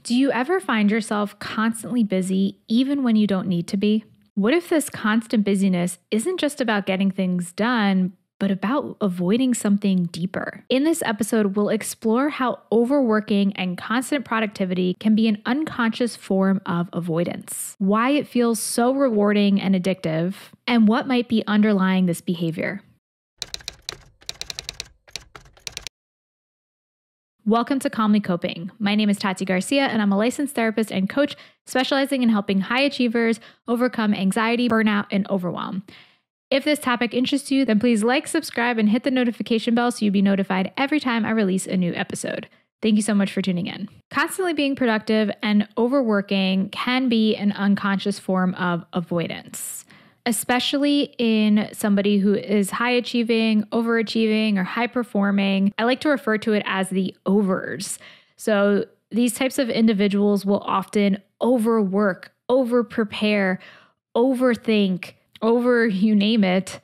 Do you ever find yourself constantly busy even when you don't need to be? What if this constant busyness isn't just about getting things done, but about avoiding something deeper? In this episode, we'll explore how overworking and constant productivity can be an unconscious form of avoidance, why it feels so rewarding and addictive, and what might be underlying this behavior. Welcome to Calmly Coping. My name is Tati Garcia, and I'm a licensed therapist and coach specializing in helping high achievers overcome anxiety, burnout, and overwhelm. If this topic interests you, then please like, subscribe, and hit the notification bell so you'll be notified every time I release a new episode. Thank you so much for tuning in. Constantly being productive and overworking can be an unconscious form of avoidance, especially in somebody who is high achieving, overachieving, or high performing. I like to refer to it as the overs. So these types of individuals will often overwork, over prepare, overthink, you name it,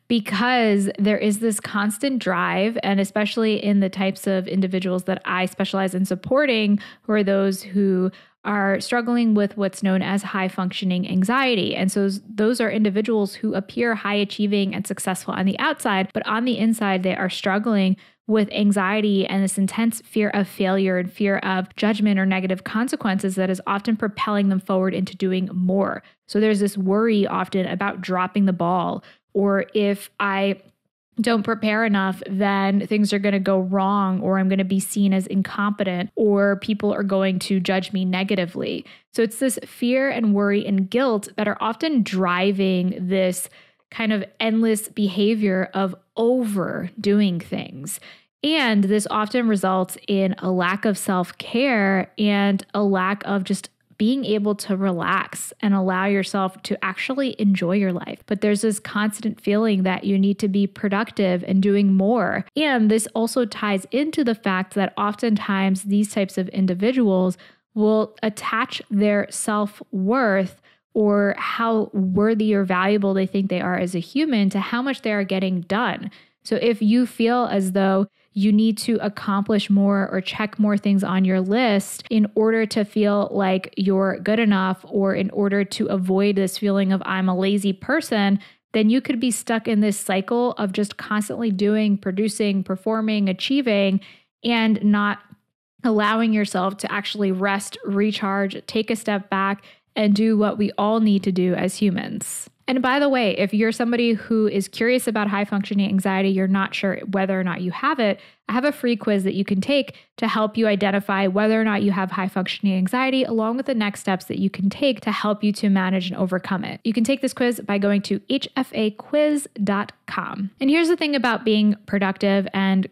because there is this constant drive, and especially in the types of individuals that I specialize in supporting, who are those who are struggling with what's known as high functioning anxiety. And so those are individuals who appear high achieving and successful on the outside, but on the inside, they are struggling with anxiety and this intense fear of failure and fear of judgment or negative consequences that is often propelling them forward into doing more. So there's this worry often about dropping the ball, or if I don't prepare enough, then things are going to go wrong, or I'm going to be seen as incompetent, or people are going to judge me negatively. So it's this fear and worry and guilt that are often driving this kind of endless behavior of overdoing things. And this often results in a lack of self-care and a lack of just being able to relax and allow yourself to actually enjoy your life. But there's this constant feeling that you need to be productive and doing more. And this also ties into the fact that oftentimes these types of individuals will attach their self-worth, or how worthy or valuable they think they are as a human, to how much they are getting done. So if you feel as though you need to accomplish more or check more things on your list in order to feel like you're good enough, or in order to avoid this feeling of I'm a lazy person, then you could be stuck in this cycle of just constantly doing, producing, performing, achieving, and not allowing yourself to actually rest, recharge, take a step back, and do what we all need to do as humans. And by the way, if you're somebody who is curious about high functioning anxiety, you're not sure whether or not you have it, I have a free quiz that you can take to help you identify whether or not you have high functioning anxiety, along with the next steps that you can take to help you to manage and overcome it. You can take this quiz by going to hfaquiz.com. And here's the thing about being productive and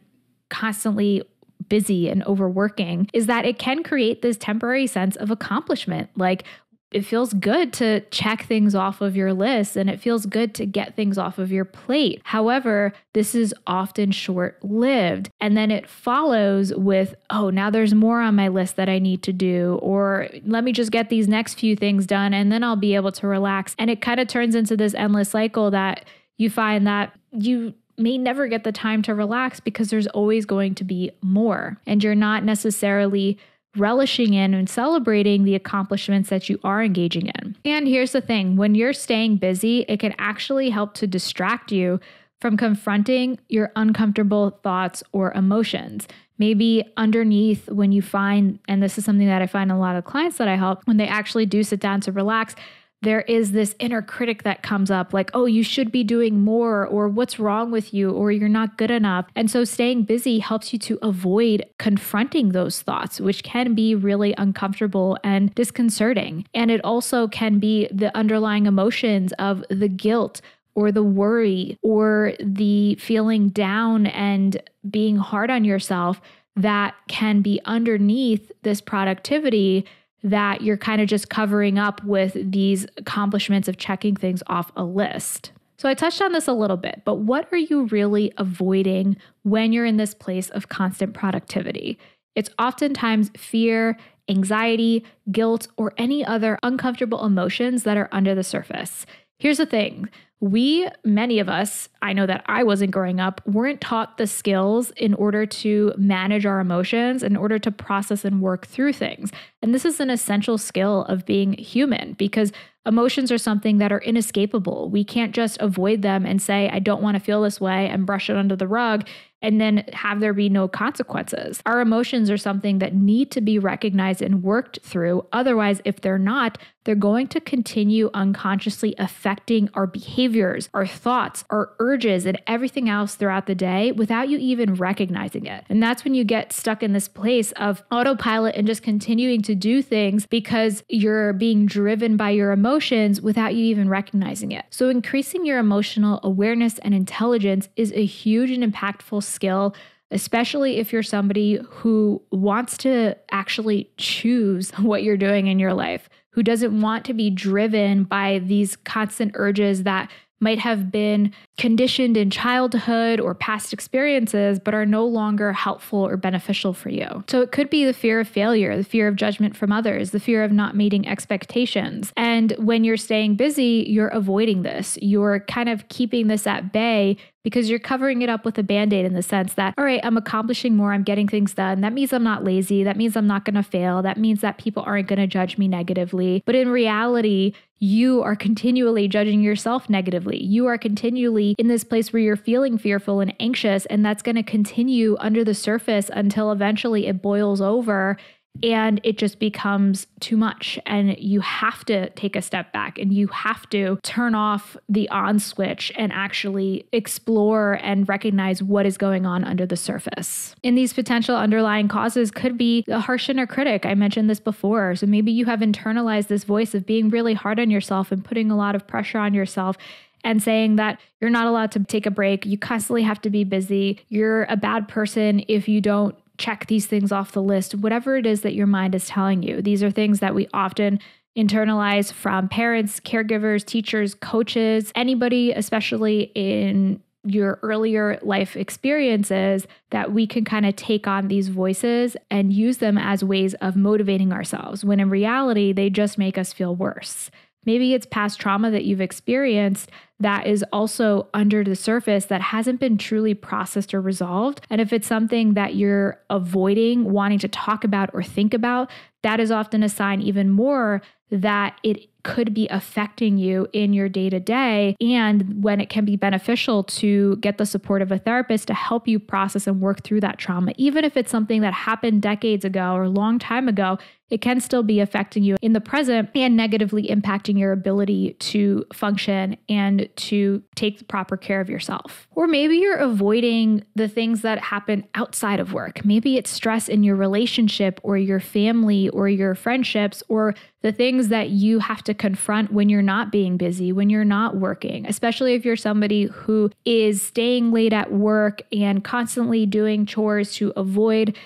constantly busy and overworking, is that it can create this temporary sense of accomplishment. Like, it feels good to check things off of your list, and it feels good to get things off of your plate. However, this is often short-lived. And then it follows with, oh, now there's more on my list that I need to do, or let me just get these next few things done and then I'll be able to relax. And it kind of turns into this endless cycle that you find that you may never get the time to relax because there's always going to be more. And you're not necessarily relishing in and celebrating the accomplishments that you are engaging in. And here's the thing, when you're staying busy, it can actually help to distract you from confronting your uncomfortable thoughts or emotions. Maybe underneath, when you find, and this is something that I find in a lot of clients that I help, when they actually do sit down to relax, there is this inner critic that comes up like, oh, you should be doing more, or what's wrong with you, or you're not good enough. And so staying busy helps you to avoid confronting those thoughts, which can be really uncomfortable and disconcerting. And it also can be the underlying emotions of the guilt, or the worry, or the feeling down and being hard on yourself that can be underneath this productivity that you're kind of just covering up with these accomplishments of checking things off a list. So I touched on this a little bit, but what are you really avoiding when you're in this place of constant productivity? It's oftentimes fear, anxiety, guilt, or any other uncomfortable emotions that are under the surface. Here's the thing. Many of us, I know that I wasn't growing up, weren't taught the skills in order to manage our emotions, in order to process and work through things. And this is an essential skill of being human because emotions are something that are inescapable. We can't just avoid them and say, I don't want to feel this way and brush it under the rug and then have there be no consequences. Our emotions are something that need to be recognized and worked through. Otherwise, if they're not, they're going to continue unconsciously affecting our behaviors, our thoughts, our urges, and everything else throughout the day without you even recognizing it. And that's when you get stuck in this place of autopilot and just continuing to do things because you're being driven by your emotions without you even recognizing it. So increasing your emotional awareness and intelligence is a huge and impactful skill, especially if you're somebody who wants to actually choose what you're doing in your life, who doesn't want to be driven by these constant urges that might have been conditioned in childhood or past experiences, but are no longer helpful or beneficial for you. So it could be the fear of failure, the fear of judgment from others, the fear of not meeting expectations. And when you're staying busy, you're avoiding this. You're kind of keeping this at bay because you're covering it up with a Band-Aid in the sense that, all right, I'm accomplishing more, I'm getting things done. That means I'm not lazy. That means I'm not going to fail. That means that people aren't going to judge me negatively. But in reality, you are continually judging yourself negatively. You are continually in this place where you're feeling fearful and anxious, and that's going to continue under the surface until eventually it boils over and it just becomes too much. And you have to take a step back and you have to turn off the on switch and actually explore and recognize what is going on under the surface. And these potential underlying causes could be a harsh inner critic. I mentioned this before. So maybe you have internalized this voice of being really hard on yourself and putting a lot of pressure on yourself and saying that you're not allowed to take a break. You constantly have to be busy. You're a bad person if you don't check these things off the list, whatever it is that your mind is telling you. These are things that we often internalize from parents, caregivers, teachers, coaches, anybody, especially in your earlier life experiences, that we can kind of take on these voices and use them as ways of motivating ourselves, when in reality, they just make us feel worse. Maybe it's past trauma that you've experienced that is also under the surface that hasn't been truly processed or resolved. And if it's something that you're avoiding, wanting to talk about or think about, that is often a sign even more that it could be affecting you in your day-to-day, and when it can be beneficial to get the support of a therapist to help you process and work through that trauma. Even if it's something that happened decades ago or a long time ago, it can still be affecting you in the present and negatively impacting your ability to function and to take proper care of yourself. Or maybe you're avoiding the things that happen outside of work. Maybe it's stress in your relationship or your family or your friendships, or the things that you have to confront when you're not being busy, when you're not working, especially if you're somebody who is staying late at work and constantly doing chores to avoid,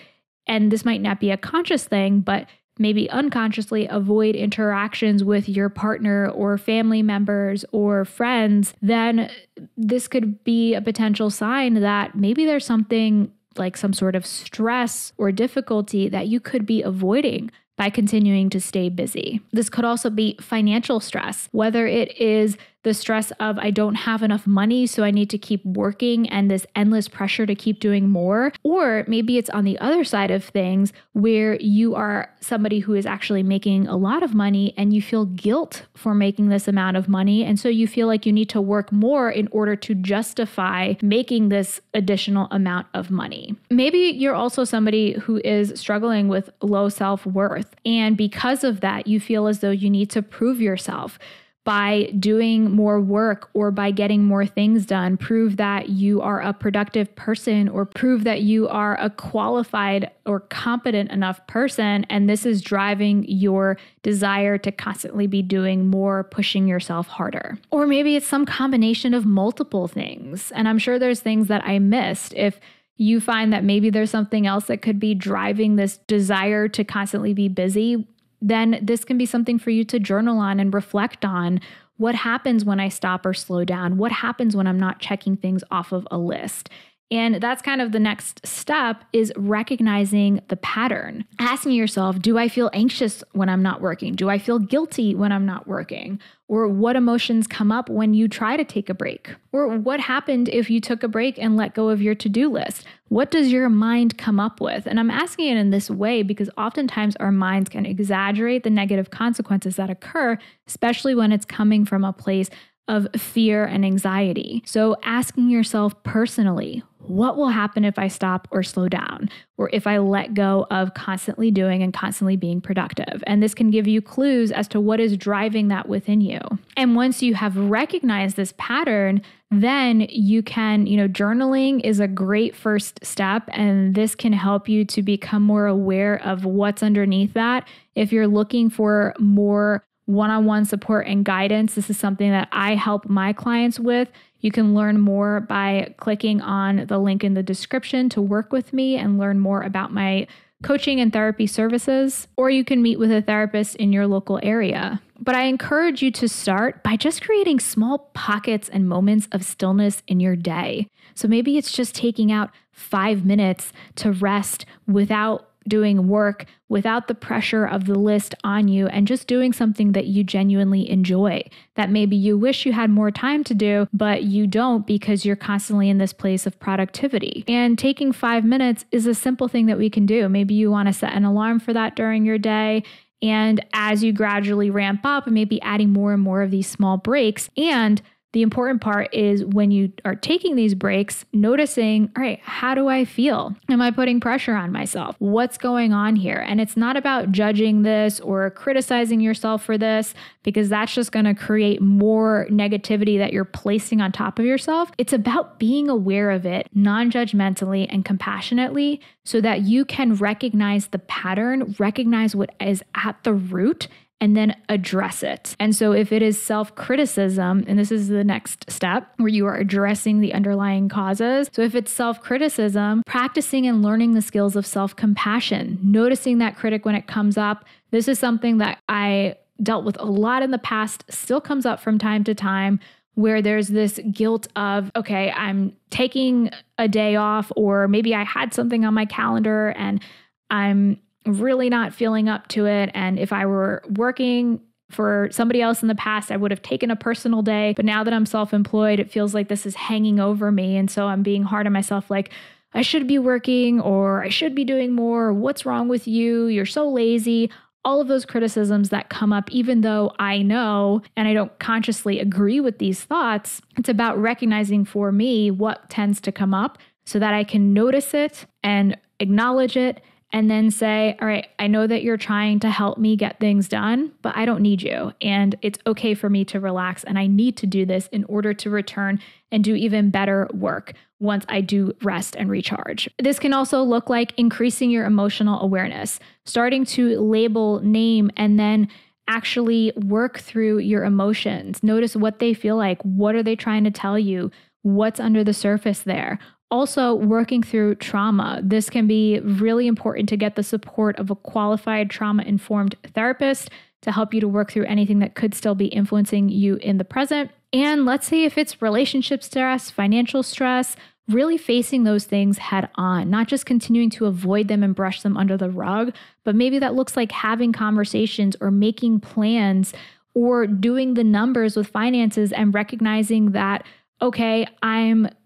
and this might not be a conscious thing, but maybe unconsciously avoid interactions with your partner or family members or friends, then this could be a potential sign that maybe there's something like some sort of stress or difficulty that you could be avoiding by continuing to stay busy. This could also be financial stress, whether it is the stress of I don't have enough money, so I need to keep working and this endless pressure to keep doing more. Or maybe it's on the other side of things where you are somebody who is actually making a lot of money and you feel guilt for making this amount of money. And so you feel like you need to work more in order to justify making this additional amount of money. Maybe you're also somebody who is struggling with low self-worth. And because of that, you feel as though you need to prove yourself by doing more work or by getting more things done, prove that you are a productive person or prove that you are a qualified or competent enough person. And this is driving your desire to constantly be doing more, pushing yourself harder. Or maybe it's some combination of multiple things. And I'm sure there's things that I missed. If you find that maybe there's something else that could be driving this desire to constantly be busy, then this can be something for you to journal on and reflect on. What happens when I stop or slow down? What happens when I'm not checking things off of a list? And that's kind of the next step, is recognizing the pattern. Asking yourself, do I feel anxious when I'm not working? Do I feel guilty when I'm not working? Or what emotions come up when you try to take a break? Or what happened if you took a break and let go of your to-do list? What does your mind come up with? And I'm asking it in this way because oftentimes our minds can exaggerate the negative consequences that occur, especially when it's coming from a place of fear and anxiety. So asking yourself personally, what will happen if I stop or slow down, or if I let go of constantly doing and constantly being productive? And this can give you clues as to what is driving that within you. And once you have recognized this pattern, then you can, journaling is a great first step. And this can help you to become more aware of what's underneath that. If you're looking for more one-on-one support and guidance, this is something that I help my clients with. You can learn more by clicking on the link in the description to work with me and learn more about my coaching and therapy services, or you can meet with a therapist in your local area. But I encourage you to start by just creating small pockets and moments of stillness in your day. So maybe it's just taking out 5 minutes to rest without doing work, without the pressure of the list on you, and just doing something that you genuinely enjoy, that maybe you wish you had more time to do, but you don't because you're constantly in this place of productivity. And taking 5 minutes is a simple thing that we can do. Maybe you want to set an alarm for that during your day. And as you gradually ramp up, maybe adding more and more of these small breaks. And the important part is when you are taking these breaks, noticing, all right, how do I feel? Am I putting pressure on myself? What's going on here? And it's not about judging this or criticizing yourself for this, because that's just going to create more negativity that you're placing on top of yourself. It's about being aware of it non-judgmentally and compassionately so that you can recognize the pattern, recognize what is at the root, and then address it. And so if it is self-criticism, and this is the next step where you are addressing the underlying causes. So if it's self-criticism, practicing and learning the skills of self-compassion, noticing that critic when it comes up. This is something that I dealt with a lot in the past, still comes up from time to time, where there's this guilt of, okay, I'm taking a day off, or maybe I had something on my calendar and I'm really not feeling up to it. And if I were working for somebody else in the past, I would have taken a personal day. But now that I'm self-employed, it feels like this is hanging over me. And so I'm being hard on myself, like, I should be working, or I should be doing more. What's wrong with you? You're so lazy. All of those criticisms that come up, even though I know and I don't consciously agree with these thoughts, it's about recognizing for me what tends to come up so that I can notice it and acknowledge it. And then say, all right, I know that you're trying to help me get things done, but I don't need you. And it's okay for me to relax. And I need to do this in order to return and do even better work once I do rest and recharge. This can also look like increasing your emotional awareness, starting to label, name, and then actually work through your emotions. Notice what they feel like. What are they trying to tell you? What's under the surface there? Also, working through trauma. This can be really important to get the support of a qualified trauma-informed therapist to help you to work through anything that could still be influencing you in the present. And let's say if it's relationship stress, financial stress, really facing those things head on, not just continuing to avoid them and brush them under the rug, but maybe that looks like having conversations or making plans or doing the numbers with finances and recognizing that, okay,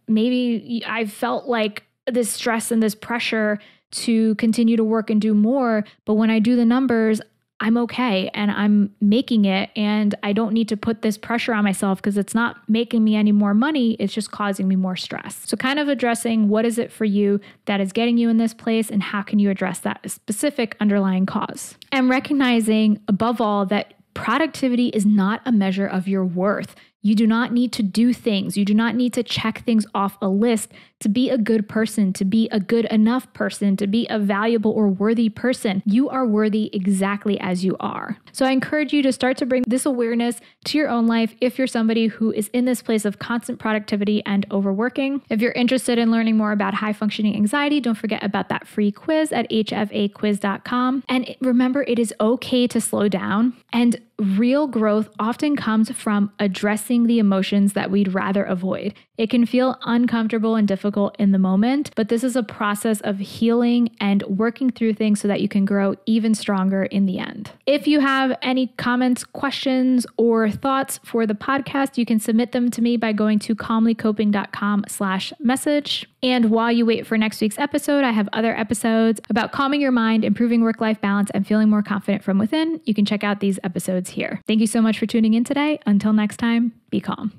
maybe I felt like this stress and this pressure to continue to work and do more, but when I do the numbers, I'm okay and I'm making it, and I don't need to put this pressure on myself because it's not making me any more money. It's just causing me more stress. So kind of addressing what is it for you that is getting you in this place, and how can you address that specific underlying cause? And recognizing above all that productivity is not a measure of your worth. You do not need to do things. You do not need to check things off a list to be a good person, to be a good enough person, to be a valuable or worthy person. You are worthy exactly as you are. So I encourage you to start to bring this awareness to your own life if you're somebody who is in this place of constant productivity and overworking. If you're interested in learning more about high functioning anxiety, don't forget about that free quiz at hfaquiz.com. And remember, it is okay to slow down, and real growth often comes from addressing the emotions that we'd rather avoid. It can feel uncomfortable and difficult in the moment, but this is a process of healing and working through things so that you can grow even stronger in the end. If you have any comments, questions, or thoughts for the podcast, you can submit them to me by going to calmlycoping.com/message. And while you wait for next week's episode, I have other episodes about calming your mind, improving work-life balance, and feeling more confident from within. You can check out these episodes here. Thank you so much for tuning in today. Until next time, be calm.